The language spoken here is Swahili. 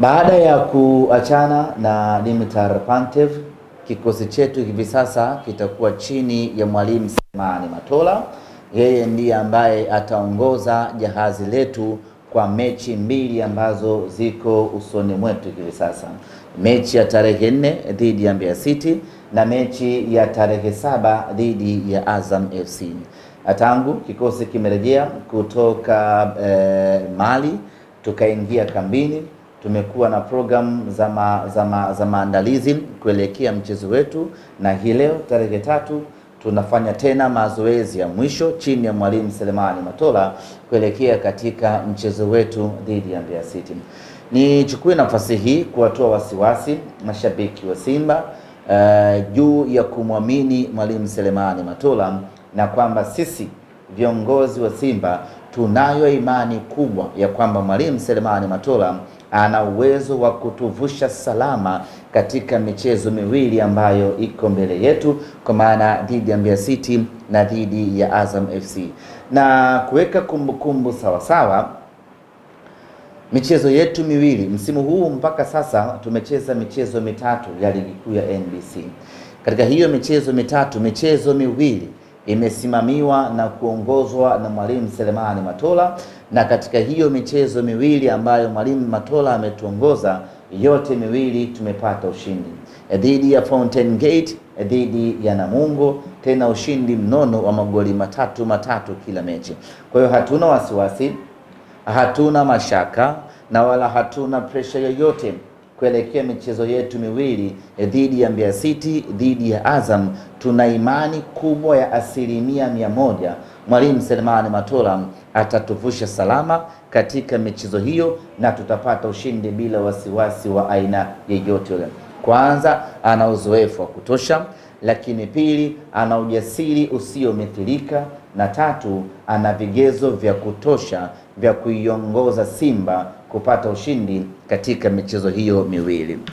Baada ya kuachana na Dimitar Pantev, kikosi chetu hivi sasa kitakuwa chini ya mwalimu Selemani Matola. Yeye ndiye ambaye ataongoza jahazi letu kwa mechi mbili ambazo ziko usoni mwetu hivi sasa. Mechi ya tarehe 4 dhidi ya Mbeya City na mechi ya tarehe 7 dhidi ya Azam FC. Tangu kikosi kimerejea kutoka Mali, tukaingia kambini, tumekuwa na program za maandalizi kuelekea mchezo wetu, na hii leo tarehe 3 tunafanya tena mazoezi ya mwisho chini ya mwalimu Selemani Matola kuelekea katika mchezo wetu dhidi ya Mbeya City. Nichukue nafasi hii kuwatoa wasiwasi mashabiki wa Simba juu ya kumwamini mwalimu Selemani Matola, na kwamba sisi viongozi wa Simba tunayo imani kubwa ya kwamba mwalimu Selemani Matola ana uwezo wa kutuvusha salama katika michezo miwili ambayo iko mbele yetu, kwa maana dhidi ya Mbeya City na dhidi ya Azam FC. Na kuweka kumbukumbu sawasawa, michezo yetu miwili msimu huu mpaka sasa tumecheza michezo mitatu ya ligi kuu ya NBC. Katika hiyo michezo mitatu, michezo miwili imesimamiwa na kuongozwa na mwalimu Selemani Matola, na katika hiyo michezo miwili ambayo mwalimu Matola ametuongoza, yote miwili tumepata ushindi, dhidi ya Fountain Gate, dhidi ya Namungo, tena ushindi mnono wa magoli matatu kila mechi. Kwa hiyo hatuna wasiwasi, hatuna mashaka na wala hatuna pressure yoyote kuelekea michezo yetu miwili dhidi ya Mbeya City, dhidi ya Azam. Tuna imani kubwa ya 100% mwalimu Selemani Matola atatuvusha salama katika michezo hiyo na tutapata ushindi bila wasiwasi wa aina yoyote. Kwanza, ana uzoefu wa kutosha, lakini pili, ana ujasiri usiomithilika, na tatu, ana vigezo vya kutosha vya kuiongoza Simba kupata ushindi katika michezo hiyo miwili.